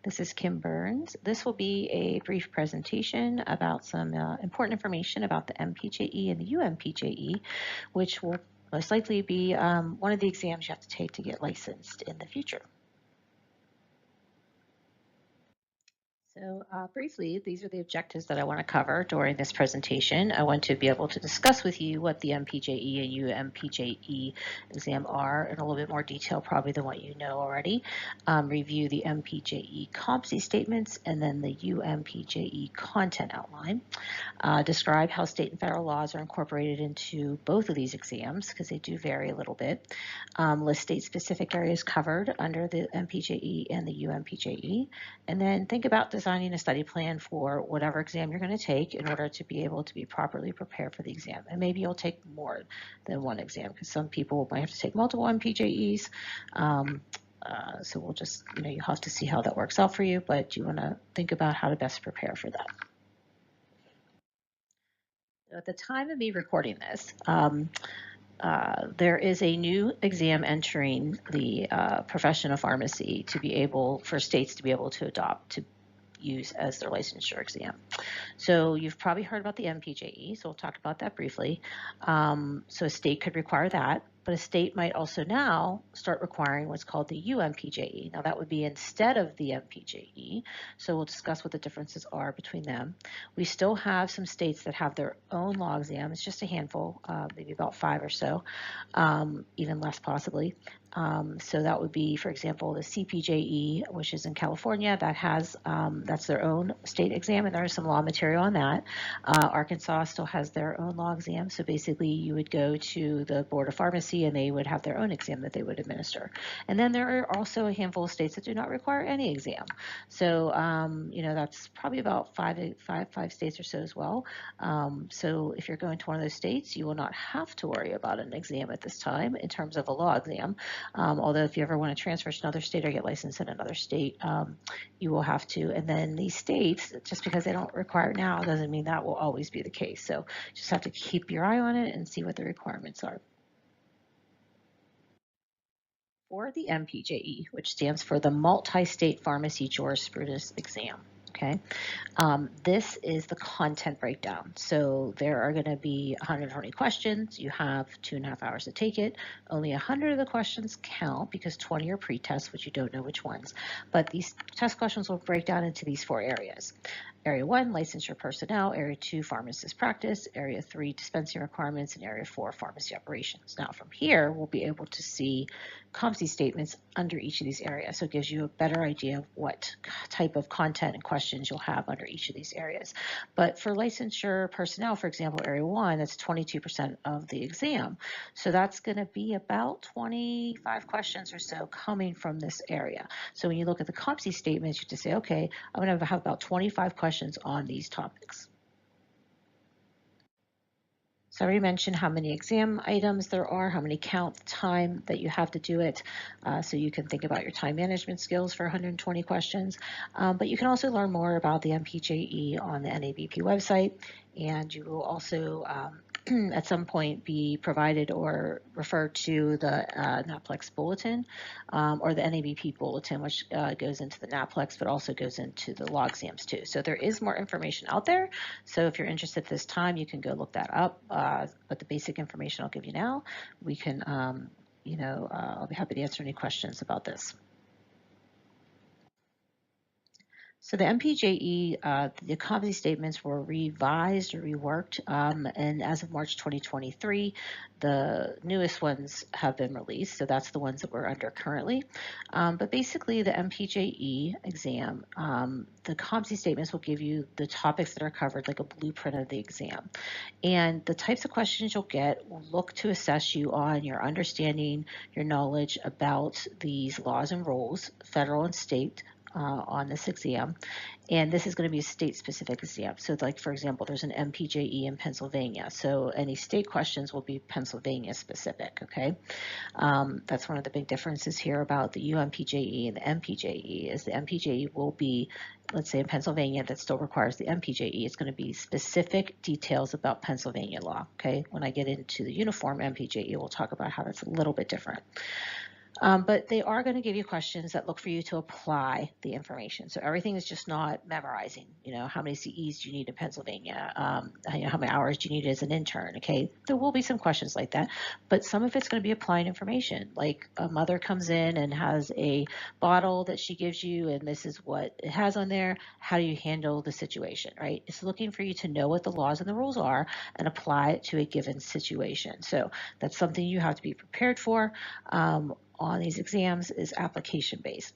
This is Kim Burns. This will be a brief presentation about some important information about the MPJE and the UMPJE, which will most likely be one of the exams you have to take to get licensed in the future. So briefly, these are the objectives that I want to cover during this presentation. I want to be able to discuss with you what the MPJE and UMPJE exam are in a little bit more detail probably than what you know already. Review the MPJE competency statements and then the UMPJE content outline. Describe how state and federal laws are incorporated into both of these exams because they do vary a little bit. List state-specific areas covered under the MPJE and the UMPJE. And then think about designing a study plan for whatever exam you're going to take in order to be able to be properly prepared for the exam. And maybe you'll take more than one exam because some people might have to take multiple MPJEs. So we'll just, you have to see how that works out for you, but you want to think about how to best prepare for that. At the time of me recording this, there is a new exam entering the profession of pharmacy to be able, for states to be able to adopt, to use as their licensure exam. So you've probably heard about the MPJE, so we'll talk about that briefly. So a state could require that, but a state might also now start requiring what's called the UMPJE. Now that would be instead of the MPJE, so we'll discuss what the differences are between them. We still have some states that have their own law exam. It's just a handful, maybe about 5 or so, even less possibly. So that would be, for example, the CPJE, which is in California, that has, that's their own state exam, and there is some law material on that. Arkansas still has their own law exam, so basically you would go to the Board of Pharmacy and they would have their own exam that they would administer. And then there are also a handful of states that do not require any exam. So, that's probably about five states or so as well. So if you're going to one of those states, you will not have to worry about an exam at this time in terms of a law exam. Although if you ever want to transfer to another state or get licensed in another state, you will have to. And then these states, just because they don't require it now, doesn't mean that will always be the case. So you just have to keep your eye on it and see what the requirements are. For the MPJE, which stands for the Multi-State Pharmacy Jurisprudence Exam. Okay, this is the content breakdown. So there are going to be 120 questions. You have 2.5 hours to take it. Only 100 of the questions count because 20 are pre-tests, which you don't know which ones. But these test questions will break down into these 4 areas. Area 1, licensure personnel. Area 2, pharmacist practice. Area 3, dispensing requirements. And Area 4, pharmacy operations. Now from here, we'll be able to see competency statements under each of these areas. So it gives you a better idea of what type of content and questions you'll have under each of these areas. But for licensure personnel, for example, Area 1, that's 22% of the exam. So that's going to be about 25 questions or so coming from this area. So when you look at the competency statements, you have to say, okay, I'm going to have about 25 questions on these topics. So I already mentioned how many exam items there are, how many count, the time that you have to do it, so you can think about your time management skills for 120 questions. But you can also learn more about the MPJE on the NABP website, and you will also at some point be provided or referred to the NAPLEX bulletin or the NABP bulletin, which goes into the NAPLEX but also goes into the law exams too. So there is more information out there. So if you're interested at this time, you can go look that up. But the basic information I'll give you now, we can, I'll be happy to answer any questions about this. So the MPJE, the competency statements were revised or reworked, and as of March 2023, the newest ones have been released, so that's the ones that we're under currently. But basically, the MPJE exam, the competency statements will give you the topics that are covered, like a blueprint of the exam. And the types of questions you'll get will look to assess you on your understanding, your knowledge about these laws and rules, federal and state, on this exam, and this is going to be a state-specific exam. So like, for example, there's an MPJE in Pennsylvania, so any state questions will be Pennsylvania-specific, okay? That's one of the big differences here about the UMPJE and the MPJE is the MPJE will be, let's say in Pennsylvania, that still requires the MPJE. It's going to be specific details about Pennsylvania law, okay? When I get into the uniform MPJE, we'll talk about how that's a little bit different. But they are going to give you questions that look for you to apply the information. So everything is just not memorizing. How many CEs do you need in Pennsylvania? How many hours do you need as an intern? Okay, there will be some questions like that, but some of it's going to be applying information. Like a mother comes in and has a bottle that she gives you, and this is what it has on there. How do you handle the situation, right? It's looking for you to know what the laws and the rules are and apply it to a given situation. So that's something you have to be prepared for. On these exams is application based.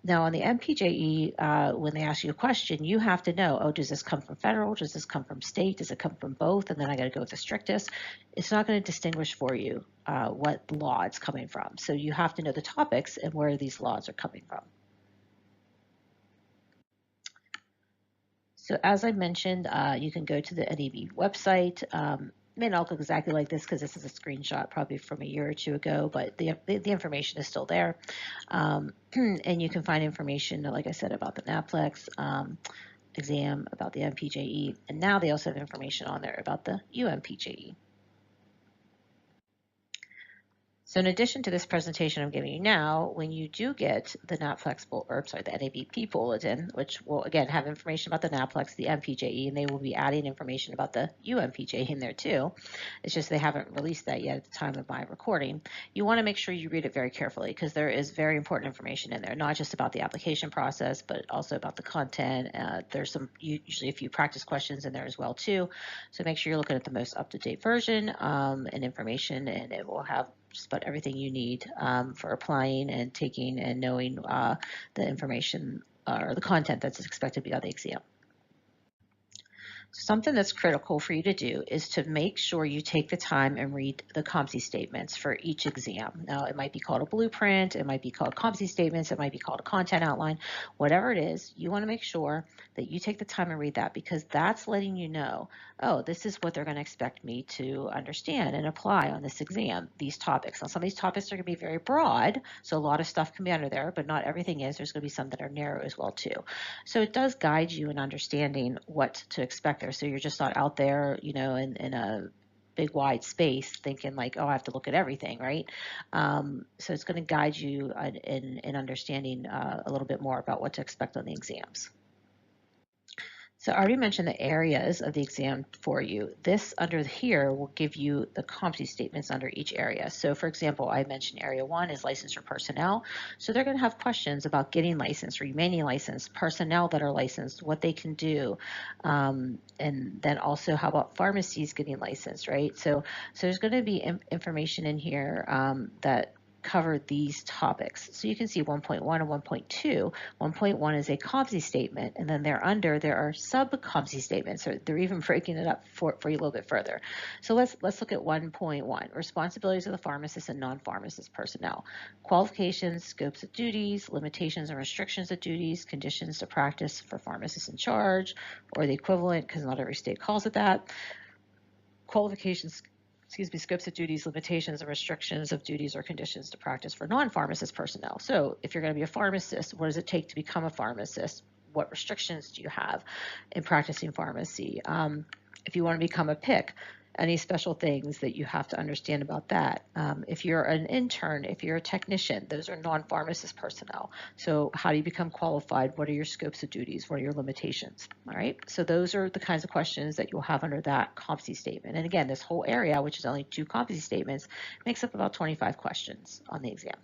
Now on the MPJE, when they ask you a question, you have to know, does this come from federal? Does this come from state? Does it come from both? And then I got to go with the strictest. It's not going to distinguish for you what law it's coming from. So you have to know the topics and where these laws are coming from. So as I mentioned, you can go to the NEB website. It may not look exactly like this because this is a screenshot probably from a year or two ago, but the information is still there. And you can find information, like I said, about the NAPLEX exam, about the MPJE, and now they also have information on there about the UMPJE. So in addition to this presentation I'm giving you now, when you do get the NAPLEX, the NABP bulletin, which will again have information about the NAPLEX, the MPJE, and they will be adding information about the UMPJE in there too. It's just they haven't released that yet at the time of my recording. You want to make sure you read it very carefully because there is very important information in there, not just about the application process, but also about the content. There's usually a few practice questions in there as well too. So make sure you're looking at the most up-to-date version and information, and it will have just about everything you need for applying and taking and knowing the information or the content that's expected to be on the exam. Something that's critical for you to do is to make sure you take the time and read the competency statements for each exam. Now, it might be called a blueprint, it might be called competency statements, it might be called a content outline, whatever it is, you want to make sure that you take the time and read that because that's letting you know, this is what they're going to expect me to understand and apply on this exam, these topics. Now, some of these topics are going to be very broad, so a lot of stuff can be under there, but not everything is. There's going to be some that are narrow as well too. So it does guide you in understanding what to expect there. So you're just not out there, in a big wide space thinking like, I have to look at everything, right? So it's going to guide you in understanding a little bit more about what to expect on the exams. So I already mentioned the areas of the exam for you. This under here will give you the competency statements under each area. So for example, I mentioned area 1 is licensure personnel. So they're going to have questions about getting licensed, remaining licensed, personnel that are licensed, what they can do, and then also how about pharmacies getting licensed, right? So there's going to be information in here that cover these topics. So you can see 1.1 and 1.2. 1.1 is a competency statement, and then there are sub-competency statements. So they're even breaking it up for you a little bit further. So let's look at 1.1, responsibilities of the pharmacist and non-pharmacist personnel. Qualifications, scopes of duties, limitations and restrictions of duties, conditions to practice for pharmacists in charge, or the equivalent, because not every state calls it that. Qualifications, scopes of duties, limitations, and restrictions of duties or conditions to practice for non-pharmacist personnel. So if you're going to be a pharmacist, what does it take to become a pharmacist? What restrictions do you have in practicing pharmacy? If you want to become a PIC, any special things that you have to understand about that. If you're an intern, if you're a technician, those are non-pharmacist personnel. So how do you become qualified? What are your scopes of duties? What are your limitations? All right, so those are the kinds of questions that you'll have under that competency statement. And again, this whole area, which is only 2 competency statements, makes up about 25 questions on the exam.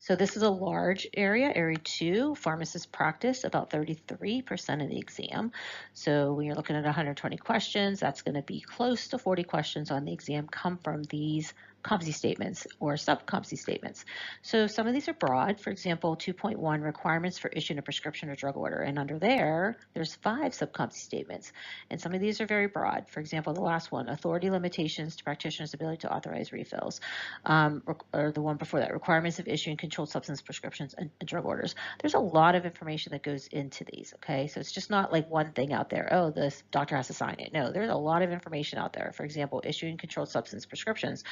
So this is a large area, area 2, pharmacist practice, about 33% of the exam. So when you're looking at 120 questions, that's going to be close to 40 questions on the exam come from these competency statements or sub-competency statements. So some of these are broad. For example, 2.1, requirements for issuing a prescription or drug order. And under there's 5 sub-competency statements. And some of these are very broad. For example, the last one, authority limitations to practitioners' ability to authorize refills. Or the one before that, requirements of issuing controlled substance prescriptions and drug orders. There's a lot of information that goes into these, okay? So it's just not like one thing out there, this doctor has to sign it. No, there's a lot of information out there. For example, issuing controlled substance prescriptions.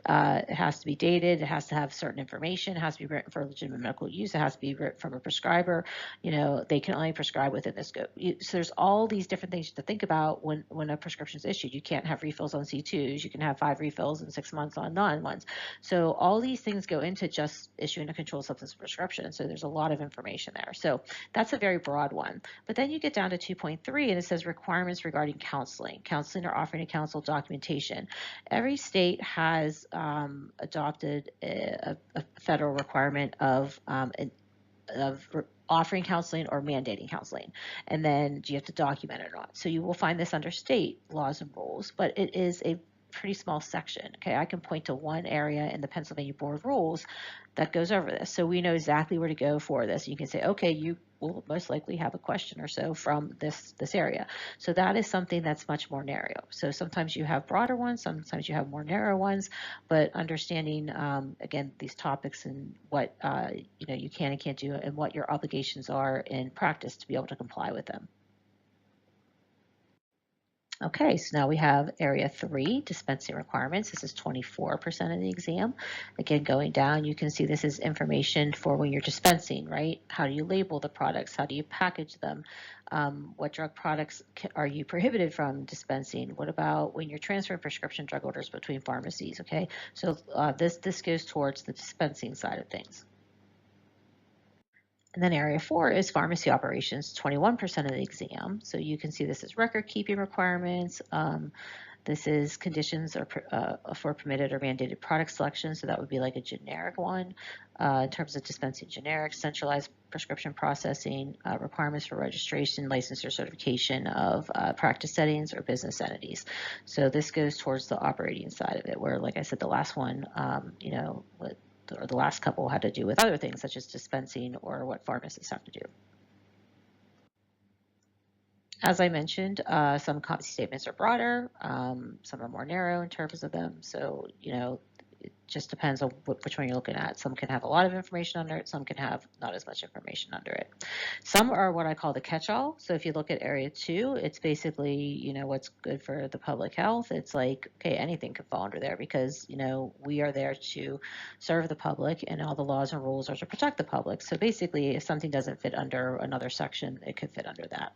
It has to be dated. It has to have certain information. It has to be written for legitimate medical use. It has to be written from a prescriber. They can only prescribe within the scope. So there's all these different things to think about when a prescription is issued. You can't have refills on C2s. You can have 5 refills in 6 months on non-ones. So all these things go into just issuing a controlled substance prescription. So there's a lot of information there. So that's a very broad one. But then you get down to 2.3 and it says requirements regarding counseling or offering to counsel documentation. Every state has adopted a federal requirement of offering counseling or mandating counseling. And then do you have to document it or not? So you will find this under state laws and rules, but it is a pretty small section. Okay, I can point to one area in the Pennsylvania Board rules that goes over this. So we know exactly where to go for this. You can say, okay, you will most likely have a question or so from this area. So that is something that's much more narrow. So sometimes you have broader ones, sometimes you have more narrow ones, but understanding, again, these topics and what you can and can't do and what your obligations are in practice to be able to comply with them. Okay, so now we have area 3, dispensing requirements. This is 24% of the exam. Again, going down, you can see this is information for when you're dispensing, right? How do you label the products? How do you package them? What drug products are you prohibited from dispensing? What about when you're transferring prescription drug orders between pharmacies, okay? So this goes towards the dispensing side of things. And then area 4 is pharmacy operations, 21% of the exam. So you can see this is record keeping requirements. This is conditions for permitted or mandated product selection. So that would be like a generic one in terms of dispensing generics, centralized prescription processing, requirements for registration, license or certification of practice settings or business entities. So this goes towards the operating side of it, where, like I said, the last one, or the last couple had to do with other things such as dispensing or what pharmacists have to do. As I mentioned, some competency statements are broader, some are more narrow in terms of them. So, it just depends on which one you're looking at. Some can have a lot of information under it, some can have not as much information under it. Some are what I call the catch-all. So if you look at area 2, it's basically, what's good for the public health. It's like, okay, anything could fall under there because, we are there to serve the public and all the laws and rules are to protect the public. So basically, if something doesn't fit under another section, it could fit under that.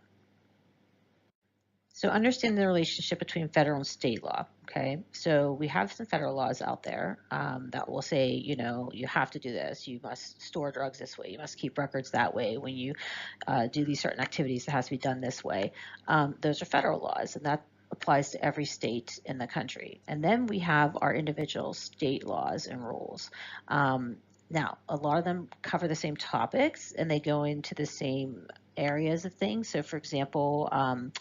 So understand the relationship between federal and state law, okay? So we have some federal laws out there that will say, you have to do this. You must store drugs this way. You must keep records that way. When you do these certain activities, it has to be done this way. Those are federal laws, and that applies to every state in the country. And then we have our individual state laws and rules. Now, a lot of them cover the same topics, and they go into the same areas of things. So, for example,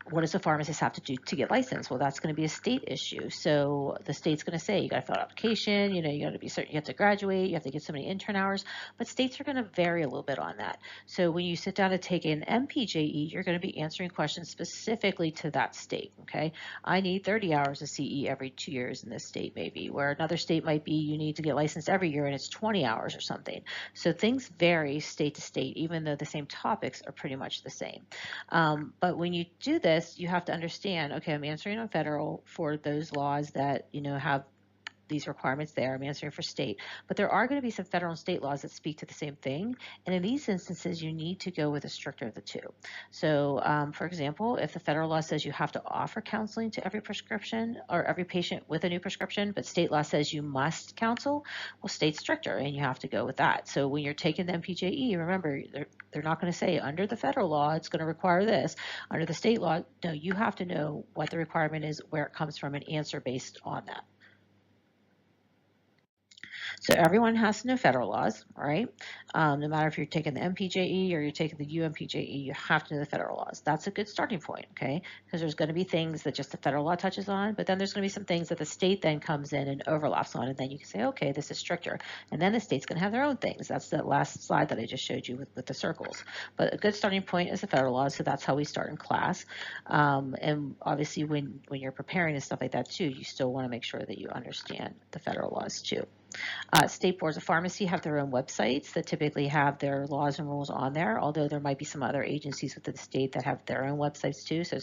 what does a pharmacist have to do to get licensed? Well, that's going to be a state issue. So the state's going to say you got to fill out an application. You got to be certain you have to graduate. You have to get so many intern hours. But states are going to vary a little bit on that. So when you sit down to take an MPJE, you're going to be answering questions specifically to that state. Okay, I need 30 hours of CE every 2 years in this state, maybe. Where another state might be you need to get licensed every year and it's 20 hours or something. So things vary state to state, even though the same topics are pretty much the same. But when you do this, you have to understand, okay, I'm answering on federal for those laws that, have these requirements there. I'm answering for state. But there are going to be some federal and state laws that speak to the same thing. And in these instances, you need to go with a stricter of the two. So, for example, if the federal law says you have to offer counseling to every prescription or every patient with a new prescription, but state law says you must counsel, well, state's stricter and you have to go with that. So when you're taking the MPJE, remember, they're not going to say under the federal law, it's going to require this. Under the state law, no, you have to know what the requirement is, where it comes from, and answer based on that. So everyone has to know federal laws, right? No matter if you're taking the MPJE or you're taking the UMPJE, you have to know the federal laws. That's a good starting point, okay? Because there's going to be things that just the federal law touches on, but then there's going to be some things that the state then comes in and overlaps on, and then you can say, okay, this is stricter. And then the state's going to have their own things. That's the last slide that I just showed you with the circles. But a good starting point is the federal laws, so that's how we start in class. And obviously when you're preparing and stuff like that too, you still want to make sure that you understand the federal laws too. State boards of pharmacy have their own websites that typically have their laws and rules on there, although there might be some other agencies within the state that have their own websites too, so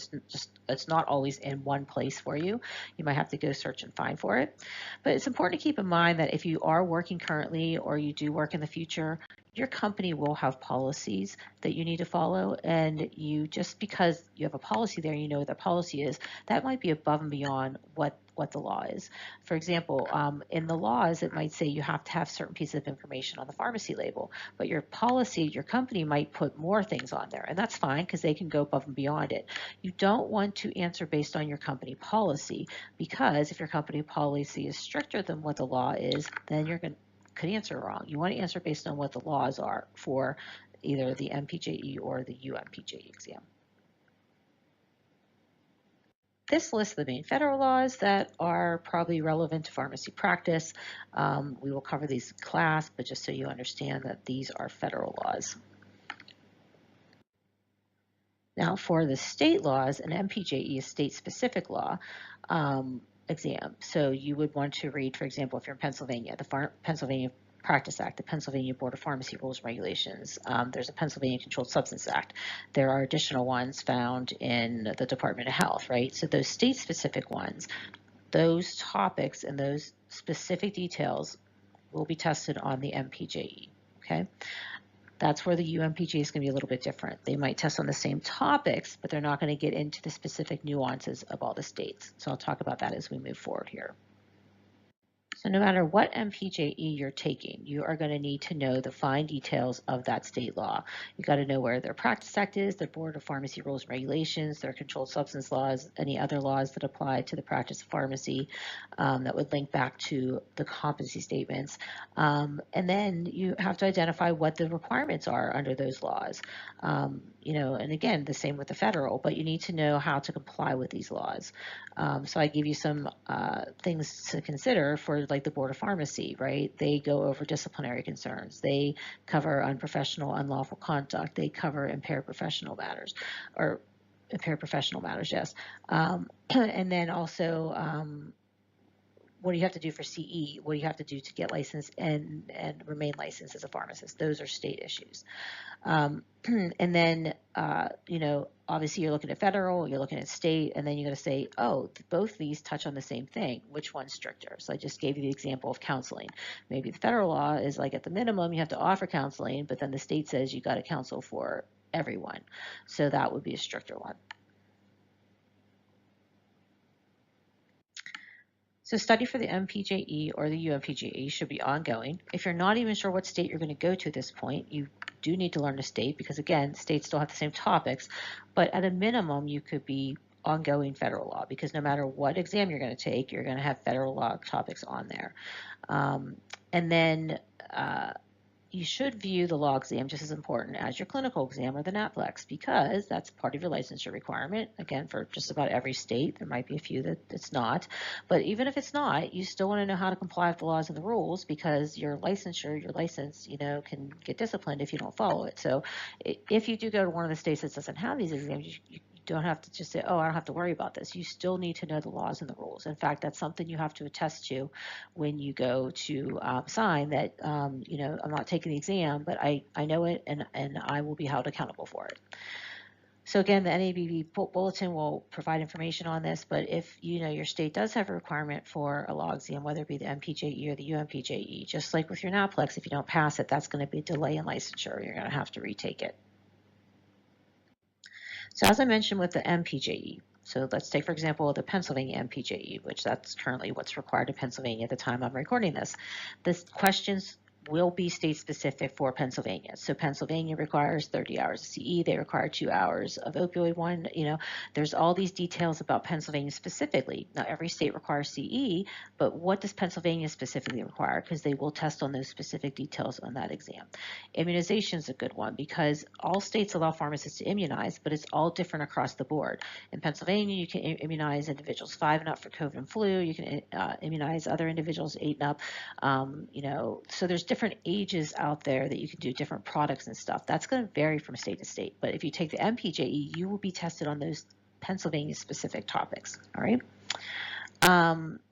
it's not always in one place for you. You might have to go search and find for it. But it's important to keep in mind that if you are working currently or you do work in the future, your company will have policies that you need to follow, and you, just because you have a policy there, you know what that policy is, that might be above and beyond what the law is. For example, in the laws, it might say you have to have certain pieces of information on the pharmacy label, but your policy, your company might put more things on there, and that's fine because they can go above and beyond it. You don't want to answer based on your company policy, because if your company policy is stricter than what the law is, then you're going to could answer wrong. You want to answer based on what the laws are for either the MPJE or the UMPJE exam. This lists the main federal laws that are probably relevant to pharmacy practice. We will cover these in class, but just so you understand that these are federal laws. Now for the state laws, an MPJE is state-specific law exam. So you would want to read, for example, if you're in Pennsylvania, the Pennsylvania Practice Act, the Pennsylvania Board of Pharmacy Rules and Regulations. There's a Pennsylvania Controlled Substance Act. There are additional ones found in the Department of Health, right? So those state-specific ones, those topics and those specific details will be tested on the MPJE, okay? That's where the UMPJE is going to be a little bit different. They might test on the same topics, but they're not going to get into the specific nuances of all the states. So I'll talk about that as we move forward here. So no matter what MPJE you're taking, you are going to need to know the fine details of that state law. You got to know where their practice act is, their Board of Pharmacy Rules and Regulations, their controlled substance laws, any other laws that apply to the practice of pharmacy that would link back to the competency statements. And then you have to identify what the requirements are under those laws. You know, and again, the same with the federal, but you need to know how to comply with these laws. So I give you some things to consider for like the Board of Pharmacy, right? They go over disciplinary concerns. They cover unprofessional, unlawful conduct. They cover impaired professional matters, yes. And then also, what do you have to do for CE? What do you have to do to get licensed and remain licensed as a pharmacist? Those are state issues. And then, you know, obviously you're looking at federal, you're looking at state, and then you're going to say, oh, both these touch on the same thing. Which one's stricter? So I just gave you the example of counseling. Maybe the federal law is like at the minimum you have to offer counseling, but then the state says you got to counsel for everyone. So that would be a stricter one. So study for the MPJE or the UMPJE should be ongoing. If you're not even sure what state you're going to go to at this point, you do need to learn a state because, again, states still have the same topics. But at a minimum, you could be ongoing federal law because no matter what exam you're going to take, you're going to have federal law topics on there. And then you should view the law exam just as important as your clinical exam or the NAPLEX because that's part of your licensure requirement. Again, for just about every state, there might be a few that it's not. But even if it's not, you still want to know how to comply with the laws and the rules because your licensure, your license, you know, can get disciplined if you don't follow it. So if you do go to one of the states that doesn't have these exams, you don't have to just say, oh, I don't have to worry about this. You still need to know the laws and the rules. In fact, that's something you have to attest to when you go to sign that, you know, I'm not taking the exam, but I know it and I will be held accountable for it. So again, the NABB bulletin will provide information on this, but if you know your state does have a requirement for a law exam, whether it be the MPJE or the UMPJE, just like with your NAPLEX, if you don't pass it, that's going to be a delay in licensure. You're going to have to retake it. So as I mentioned with the MPJE, so let's take, for example, the Pennsylvania MPJE, which that's currently what's required in Pennsylvania at the time I'm recording this. The questions will be state specific for Pennsylvania. So Pennsylvania requires 30 hours of CE, they require 2 hours of opioid one, you know, there's all these details about Pennsylvania specifically. Now every state requires CE, but what does Pennsylvania specifically require? Because they will test on those specific details on that exam. Immunization is a good one because all states allow pharmacists to immunize, but it's all different across the board. In Pennsylvania, you can immunize individuals 5 and up for COVID and flu, you can immunize other individuals 8 and up, you know, so there's different ages out there that you can do different products and stuff. That's going to vary from state to state. But if you take the MPJE, you will be tested on those Pennsylvania specific topics. All right.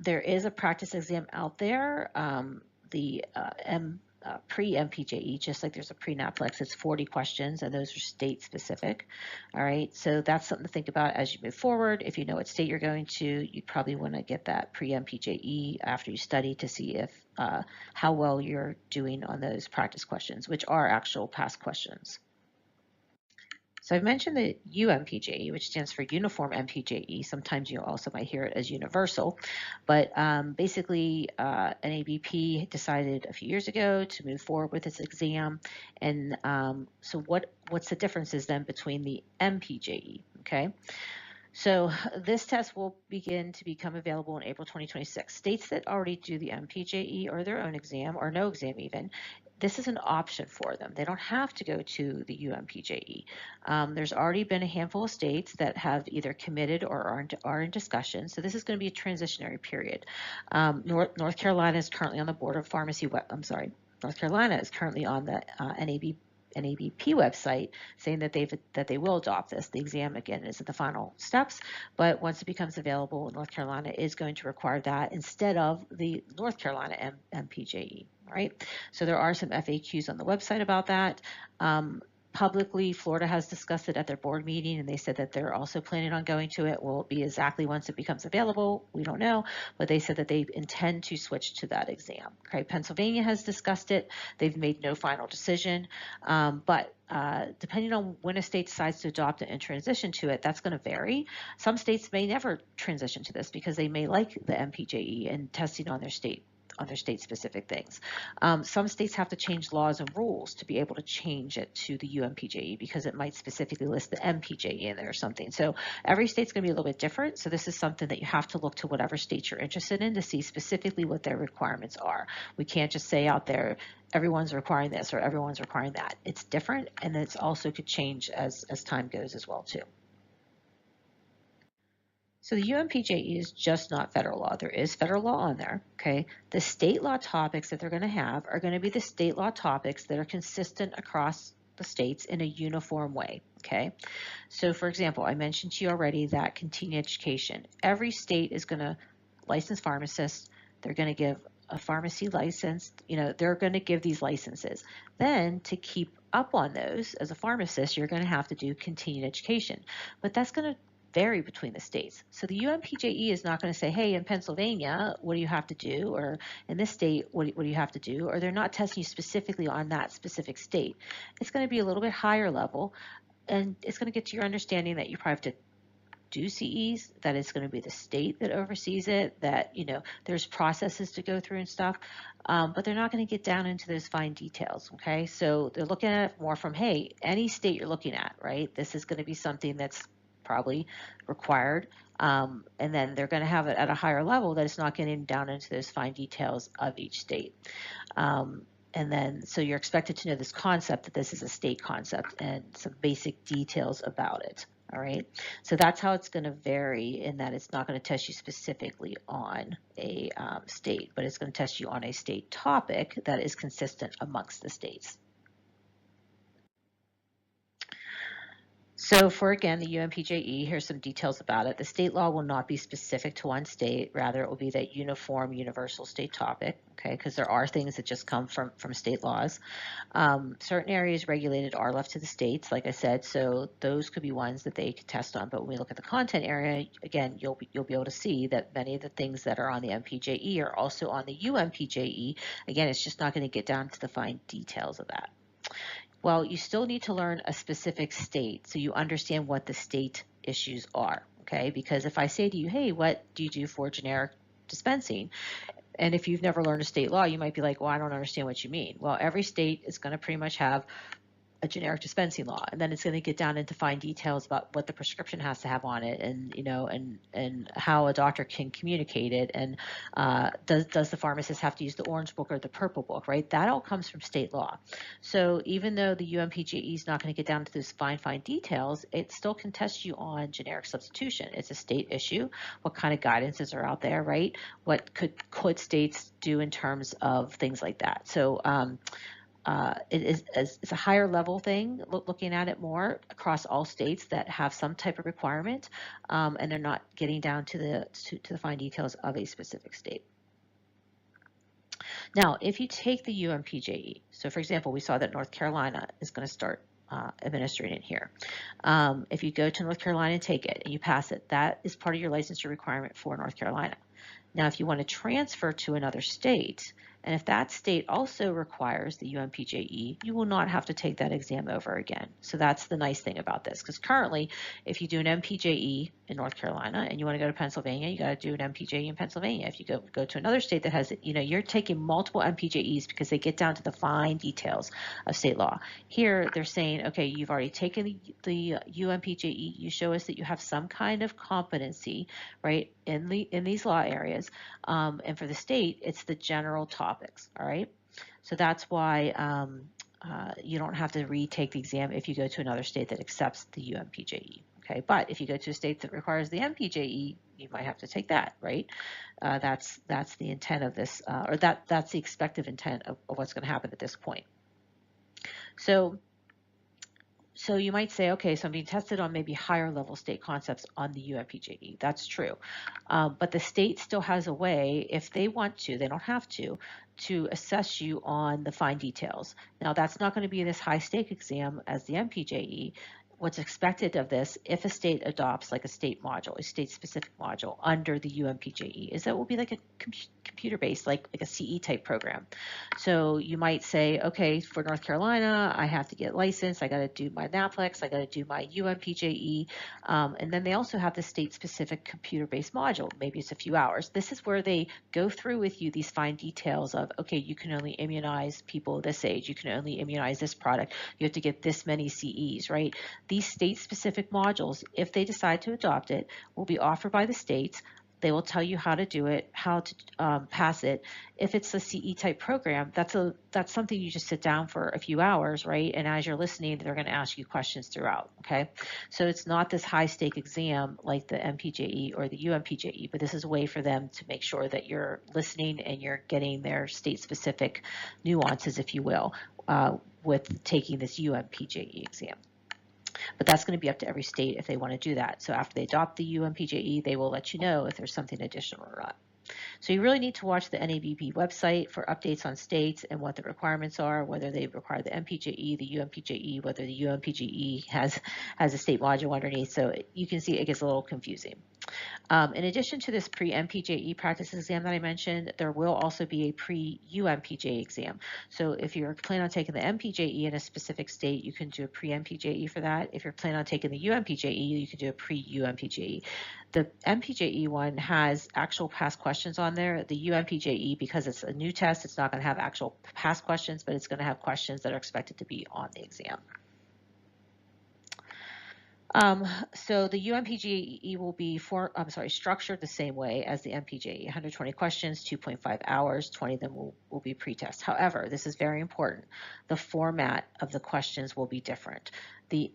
There is a practice exam out there the pre-MPJE, just like there's a pre-NAPLEX, it's 40 questions, and those are state specific. All right, so that's something to think about as you move forward. If you know what state you're going to, you probably want to get that pre-MPJE after you study to see if how well you're doing on those practice questions, which are actual past questions. So I mentioned the UMPJE, which stands for Uniform MPJE. Sometimes you also might hear it as universal, but basically NABP decided a few years ago to move forward with its exam. And so what's the differences then between the MPJE, okay? So this test will begin to become available in April 2026. States that already do the MPJE or their own exam or no exam even, this is an option for them. They don't have to go to the UMPJE. There's already been a handful of states that have either committed or are in discussion. So this is going to be a transitionary period. North Carolina is currently on the Board of Pharmacy. North Carolina is currently on the NABP website saying that they will adopt this. The exam again is at the final steps, but once it becomes available, North Carolina is going to require that instead of the North Carolina MPJE. Right? So there are some FAQs on the website about that. Publicly, Florida has discussed it at their board meeting, and they said that they're also planning on going to it. Will it be exactly once it becomes available? We don't know, but they said that they intend to switch to that exam. Okay, Pennsylvania has discussed it. They've made no final decision, but depending on when a state decides to adopt it and transition to it, that's going to vary. Some states may never transition to this because they may like the MPJE and testing on their state-specific things. Some states have to change laws and rules to be able to change it to the UMPJE because it might specifically list the MPJE in there or something. So every state's going to be a little bit different. So this is something that you have to look to whatever state you're interested in to see specifically what their requirements are. We can't just say out there, everyone's requiring this or everyone's requiring that. It's different, and it's also could change as time goes as well too. So the UMPJE is just not federal law. There is federal law on there, okay? The state law topics that they're going to have are going to be the state law topics that are consistent across the states in a uniform way, okay? So for example, I mentioned to you already that continuing education. Every state is going to license pharmacists. They're going to give a pharmacy license. They're going to give these licenses. Then to keep up on those as a pharmacist, you're going to have to do continuing education. But that's going to vary between the states. So the UMPJE is not going to say, hey, in Pennsylvania, what do you have to do? Or in this state, what do you have to do? Or they're not testing you specifically on that specific state. It's going to be a little bit higher level, and it's going to get to your understanding that you probably have to do CEs, that it's going to be the state that oversees it, that, there's processes to go through and stuff, but they're not going to get down into those fine details, okay? So they're looking at it more from, hey, any state you're looking at, right? This is going to be something that's probably required, and then they're going to have it at a higher level that it's not getting down into those fine details of each state. And then, so you're expected to know this concept, that this is a state concept, and some basic details about it. All right, so that's how it's going to vary, in that it's not going to test you specifically on a state, but it's going to test you on a state topic that is consistent amongst the states. So for, again, the UMPJE, here's some details about it. The state law will not be specific to one state. Rather, it will be that uniform, universal state topic, okay, because there are things that just come from state laws. Certain areas regulated are left to the states, like I said, so those could be ones that they could test on. But when we look at the content area, again, you'll be able to see that many of the things that are on the MPJE are also on the UMPJE. Again, it's just not going to get down to the fine details of that. Well, you still need to learn a specific state so you understand what the state issues are, okay? Because if I say to you, hey, what do you do for generic dispensing? And if you've never learned a state law, you might be like, well, I don't understand what you mean. Well, every state is going to pretty much have a generic dispensing law, and then it's going to get down into fine details about what the prescription has to have on it, and and how a doctor can communicate it, and does the pharmacist have to use the orange book or the purple book, right? That all comes from state law. So even though the UMPJE is not going to get down to those fine details, it still can test you on generic substitution. It's a state issue. What kind of guidances are out there, right? What could states do in terms of things like that? So it's a higher level thing, looking at it more across all states that have some type of requirement, and they're not getting down to the fine details of a specific state. Now, if you take the UMPJE, so for example, we saw that North Carolina is going to start administering it here. If you go to North Carolina and take it and you pass it, that is part of your licensure requirement for North Carolina. Now, if you want to transfer to another state, and if that state also requires the UMPJE, you will not have to take that exam over again. So that's the nice thing about this, because currently, if you do an MPJE in North Carolina and you want to go to Pennsylvania, you got to do an MPJE in Pennsylvania. If you go to another state that has it, you're taking multiple MPJEs because they get down to the fine details of state law. Here, they're saying, okay, you've already taken the UMPJE. You show us that you have some kind of competency, right, in these law areas. And for the state, it's the general topics, all right? So that's why you don't have to retake the exam if you go to another state that accepts the UMPJE, okay? But if you go to a state that requires the MPJE, you might have to take that, right? That's the intent of this, or that's the expected intent of what's going to happen at this point. So you might say, okay, so I'm being tested on maybe higher level state concepts on the UMPJE. That's true. But the state still has a way, if they want to, they don't have to assess you on the fine details. Now, that's not going to be this high stake exam as the MPJE. What's expected of this, if a state adopts like a state module, a state-specific module under the UMPJE, is that it will be like a computer-based, like a CE type program. So you might say, okay, for North Carolina, I have to get licensed, I got to do my NAPLEX, I got to do my UMPJE, and then they also have the state-specific computer-based module. Maybe it's a few hours. This is where they go through with you these fine details of, okay, you can only immunize people this age, you can only immunize this product, you have to get this many CEs, right? These state-specific modules, if they decide to adopt it, will be offered by the states. They will tell you how to do it, how to pass it. If it's a CE type program, that's something you just sit down for a few hours, right? And as you're listening, they're going to ask you questions throughout, okay? So it's not this high stake exam like the MPJE or the UMPJE, but this is a way for them to make sure that you're listening and you're getting their state-specific nuances, if you will, with taking this UMPJE exam. But that's going to be up to every state if they want to do that. So after they adopt the UMPJE, they will let you know if there's something additional or not. So you really need to watch the NABP website for updates on states and what the requirements are, whether they require the MPJE, the UMPJE, whether the UMPJE has a state module underneath. So you can see it gets a little confusing. In addition to this pre-MPJE practice exam that I mentioned, there will also be a pre-UMPJE exam. So if you're planning on taking the MPJE in a specific state, you can do a pre-MPJE for that. If you're planning on taking the UMPJE, you can do a pre-UMPJE. The MPJE one has actual past questions on there. The UMPJE, because it's a new test, it's not going to have actual past questions, but it's going to have questions that are expected to be on the exam. So the UMPJE will be structured the same way as the MPJE. 120 questions, 2.5 hours, 20 of them will be pretest. However, this is very important. The format of the questions will be different. The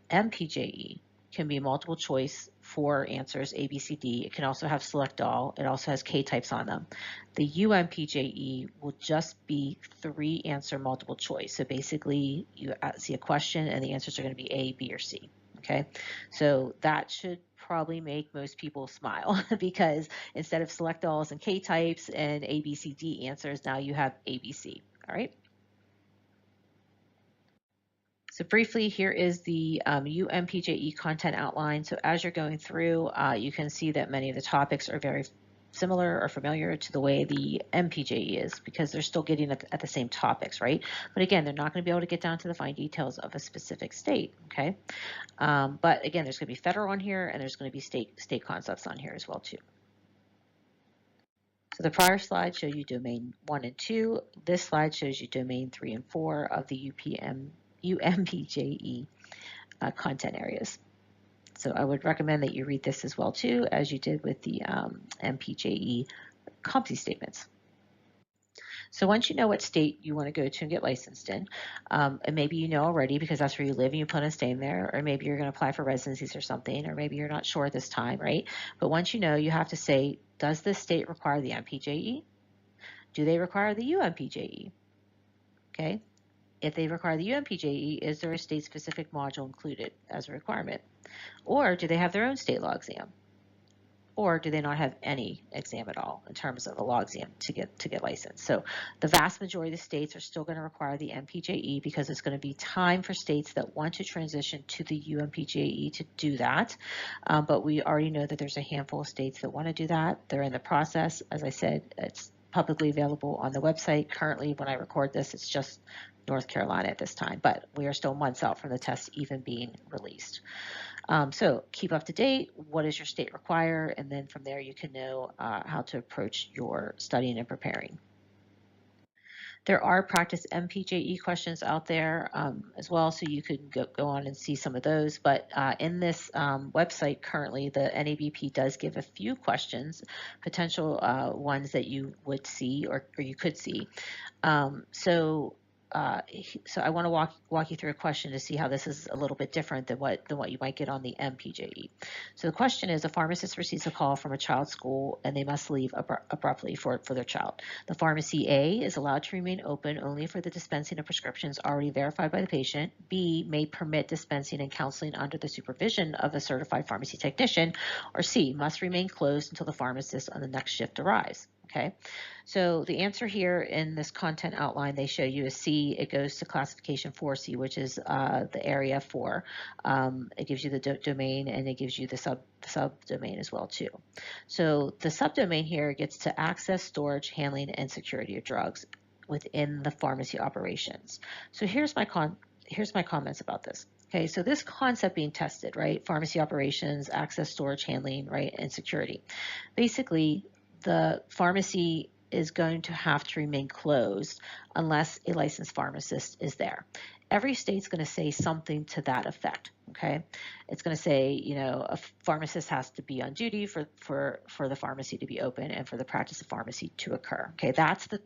MPJE can be multiple choice, 4 answers, A, B, C, D. It can also have select all. It also has K types on them. The UMPJE will just be 3 answer multiple choice. So basically, you see a question and the answers are going to be A, B, or C. Okay, so that should probably make most people smile because instead of select alls and K types and A, B, C, D answers, now you have A, B, C. All right. So briefly, here is the UMPJE content outline. So as you're going through, you can see that many of the topics are very similar or familiar to the way the MPJE is because they're still getting at the same topics, right? But again, they're not going to be able to get down to the fine details of a specific state, okay? But again, there's going to be federal on here and there's going to be state concepts on here as well too. So the prior slide showed you domain 1 and 2. This slide shows you domain 3 and 4 of the UMPJE content areas. So I would recommend that you read this as well too, as you did with the MPJE competency statements. So once you know what state you want to go to and get licensed in, and maybe you know already because that's where you live and you plan on staying there, or maybe you're going to apply for residencies or something, or maybe you're not sure this time, right? But once you know, you have to say, does this state require the MPJE? Do they require the UMPJE? Okay. If they require the UMPJE, is there a state-specific module included as a requirement? Or do they have their own state law exam? or do they not have any exam at all in terms of a law exam to get licensed? So the vast majority of the states are still going to require the MPJE because it's going to be time for states that want to transition to the UMPJE to do that. But we already know that there's a handful of states that want to do that. They're in the process. As I said, it's publicly available on the website. Currently, when I record this, it's just North Carolina at this time, but we are still months out from the test even being released. So keep up to date. What does your state require? And then from there, you can know how to approach your studying and preparing. There are practice MPJE questions out there as well, so you could go on and see some of those. But in this website currently, the NABP does give a few questions, potential ones that you would see or you could see. So I want to walk you through a question to see how this is a little bit different than what you might get on the MPJE. So the question is: a pharmacist receives a call from a child's school and they must leave abruptly for their child. The pharmacy A is allowed to remain open only for the dispensing of prescriptions already verified by the patient. B may permit dispensing and counseling under the supervision of a certified pharmacy technician. Or C must remain closed until the pharmacist on the next shift arrives. Okay, so the answer here in this content outline they show you is C. It goes to classification 4C, which is the area 4. It gives you the domain and it gives you the subdomain as well too. So the subdomain here gets to access, storage, handling, and security of drugs within the pharmacy operations. So here's my comments about this. Okay, so this concept being tested, right? Pharmacy operations, access, storage, handling, right, and security. Basically, the pharmacy is going to have to remain closed unless a licensed pharmacist is there. Every state's going to say something to that effect, okay? It's going to say, you know, a pharmacist has to be on duty for the pharmacy to be open and for the practice of pharmacy to occur, okay? That's the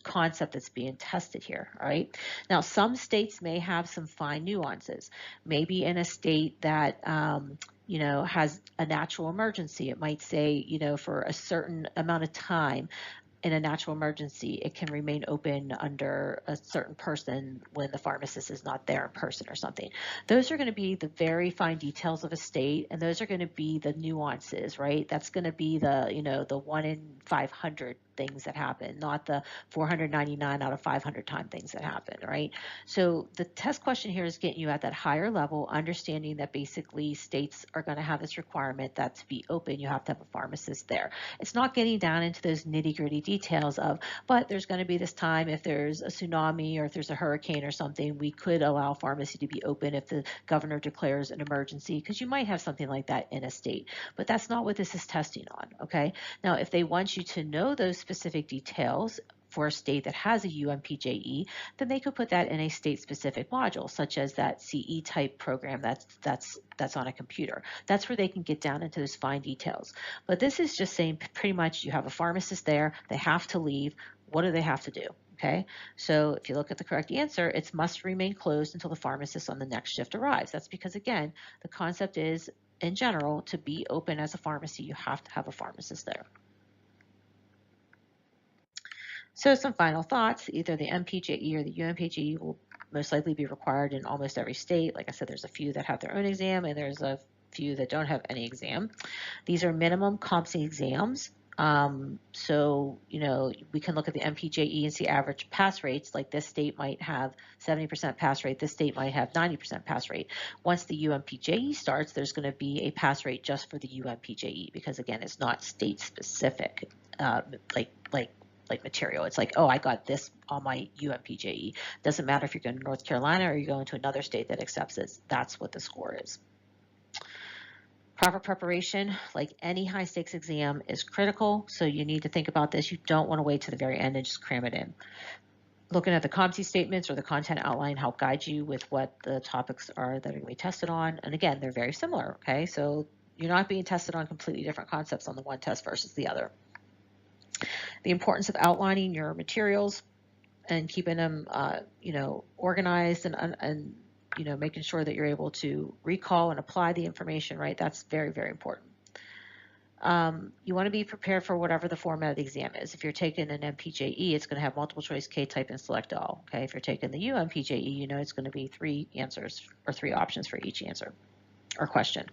concept that's being tested here, all right? Now, some states may have some fine nuances. Maybe in a state that you know, has a natural emergency. It might say, you know, for a certain amount of time in a natural emergency, it can remain open under a certain person when the pharmacist is not there in person or something. Those are going to be the very fine details of a state, and those are going to be the nuances, right? That's going to be the, you know, the 1 in 500 things that happen, not the 499 out of 500 time things that happen, right? So the test question here is getting you at that higher level, understanding that basically states are going to have this requirement that to be open, you have to have a pharmacist there. It's not getting down into those nitty-gritty details of, but there's going to be this time if there's a tsunami or if there's a hurricane or something, we could allow pharmacy to be open if the governor declares an emergency, because you might have something like that in a state. But that's not what this is testing on, okay? Now, if they want you to know those specific details for a state that has a UMPJE, then they could put that in a state-specific module, such as that CE type program that's on a computer. That's where they can get down into those fine details. But this is just saying pretty much you have a pharmacist there, they have to leave. What do they have to do? Okay, so if you look at the correct answer, it must remain closed until the pharmacist on the next shift arrives. That's because, again, the concept is, in general, to be open as a pharmacy, you have to have a pharmacist there. So some final thoughts: either the MPJE or the UMPJE will most likely be required in almost every state. Like I said, there's a few that have their own exam and there's a few that don't have any exam. These are minimum competency exams. So, you know, we can look at the MPJE and see average pass rates. Like this state might have 70% pass rate, this state might have 90% pass rate. Once the UMPJE starts, there's going to be a pass rate just for the UMPJE because, again, it's not state specific, like material. It's like, oh, I got this on my UMPJE. Doesn't matter if you're going to North Carolina or you're going to another state that accepts it. That's what the score is. Proper preparation, like any high stakes exam, is critical. So you need to think about this. You don't want to wait to the very end and just cram it in. Looking at the competency statements or the content outline help guide you with what the topics are that are going to be tested on. And again, they're very similar, okay? So you're not being tested on completely different concepts on the one test versus the other. The importance of outlining your materials and keeping them, you know, organized and you know, making sure that you're able to recall and apply the information, right? That's very, very important. You want to be prepared for whatever the format of the exam is. If you're taking an MPJE, it's going to have multiple choice, K-type, and select all. Okay, if you're taking the UMPJE, you know it's going to be 3 answers or 3 options for each answer or question.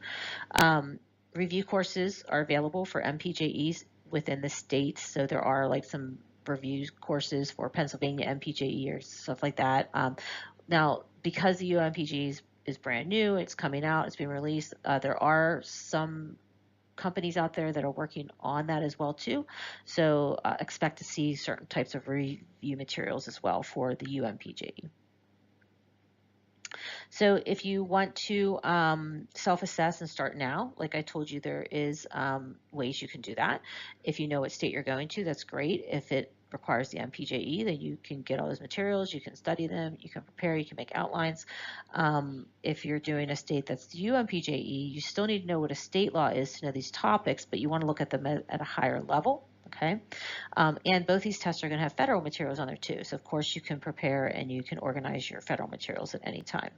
Review courses are available for MPJEs within the states. So there are like some review courses for Pennsylvania MPJE or stuff like that. Now, because the UMPJE is brand new, it's coming out, it's being released, there are some companies out there that are working on that as well too. So expect to see certain types of review materials as well for the UMPJE. So if you want to self-assess and start now, like I told you, there is ways you can do that. If you know what state you're going to, that's great. If it requires the MPJE, then you can get all those materials, you can study them, you can prepare, you can make outlines. If you're doing a state that's the UMPJE, you still need to know what a state law is to know these topics, but you want to look at them at a higher level. Okay, and both these tests are going to have federal materials on there too. So of course you can prepare and you can organize your federal materials at any time.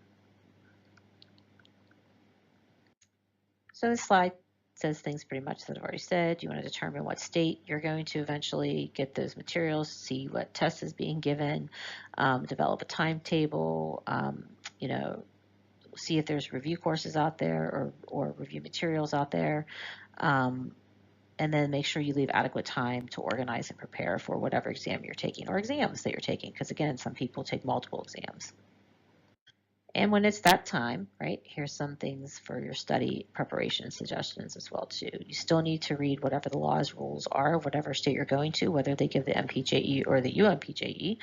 So this slide says things pretty much that I've already said. You want to determine what state you're going to eventually get those materials, see what test is being given, develop a timetable, you know, see if there's review courses out there or review materials out there. And then make sure you leave adequate time to organize and prepare for whatever exam you're taking or exams that you're taking, because again, some people take multiple exams. And when it's that time, right, here's some things for your study preparation suggestions as well too. You still need to read whatever the laws, rules are, whatever state you're going to, whether they give the MPJE or the UMPJE,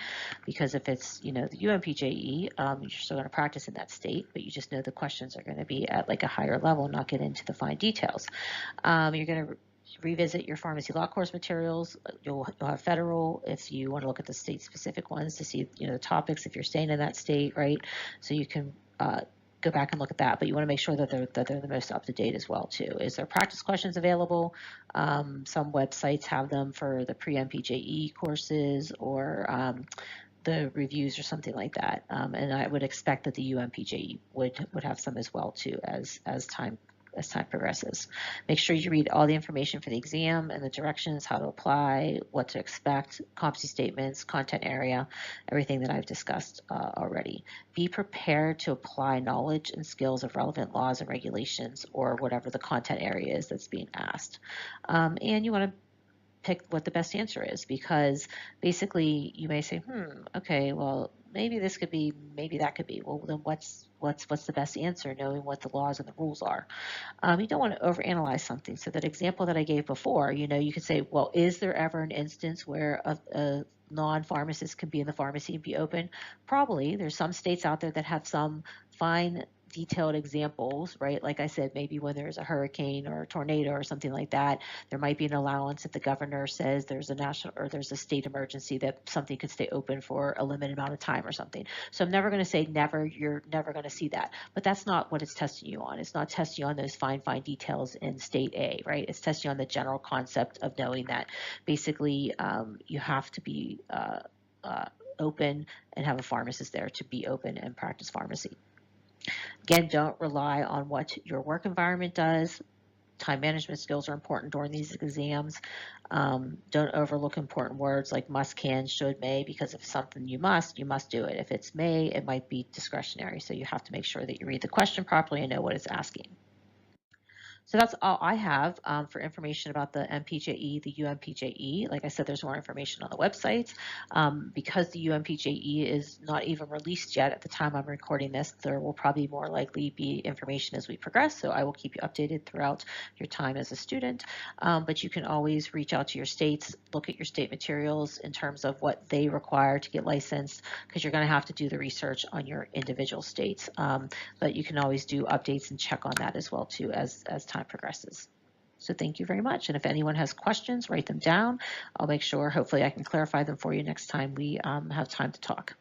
because if it's, you know, the UMPJE, you're still going to practice in that state, but you just know the questions are going to be at like a higher level, not get into the fine details. You're going to revisit your pharmacy law course materials. You'll have federal if you want to look at the state specific ones to see, you know, the topics if you're staying in that state, right? So you can go back and look at that, but you want to make sure that they're the most up to date as well too. Is there practice questions available? Some websites have them for the pre-MPJE courses or the reviews or something like that. And I would expect that the UMPJE would have some as well too as time progresses. Make sure you read all the information for the exam and the directions, how to apply, what to expect, competency statements, content area, everything that I've discussed already. Be prepared to apply knowledge and skills of relevant laws and regulations or whatever the content area is that's being asked. And you want to pick what the best answer is, because basically you may say, okay, well, maybe this could be, maybe that could be. Well, then what's the best answer, knowing what the laws and the rules are? You don't want to overanalyze something. So that example that I gave before, you know, you could say, well, is there ever an instance where a non-pharmacist can be in the pharmacy and be open? Probably. There's some states out there that have some fine detailed examples, right? Like I said, maybe when there's a hurricane or a tornado or something like that, there might be an allowance if the governor says there's a national or there's a state emergency that something could stay open for a limited amount of time or something. So I'm never going to say never, you're never going to see that. But that's not what it's testing you on. It's not testing you on those fine details in state A, right? It's testing you on the general concept of knowing that basically you have to be open and have a pharmacist there to be open and practice pharmacy. Again, don't rely on what your work environment does. Time management skills are important during these exams. Don't overlook important words like must, can, should, may, because if it's something you must do it. If it's may, it might be discretionary. So you have to make sure that you read the question properly and know what it's asking. So that's all I have for information about the MPJE, the UMPJE. Like I said, there's more information on the website. Because the UMPJE is not even released yet at the time I'm recording this, there will probably more likely be information as we progress. So I will keep you updated throughout your time as a student. But you can always reach out to your states, look at your state materials in terms of what they require to get licensed, because you're going to have to do the research on your individual states. But you can always do updates and check on that as well too as time progresses. So thank you very much. And if anyone has questions, write them down. I'll make sure, hopefully I can clarify them for you next time we have time to talk.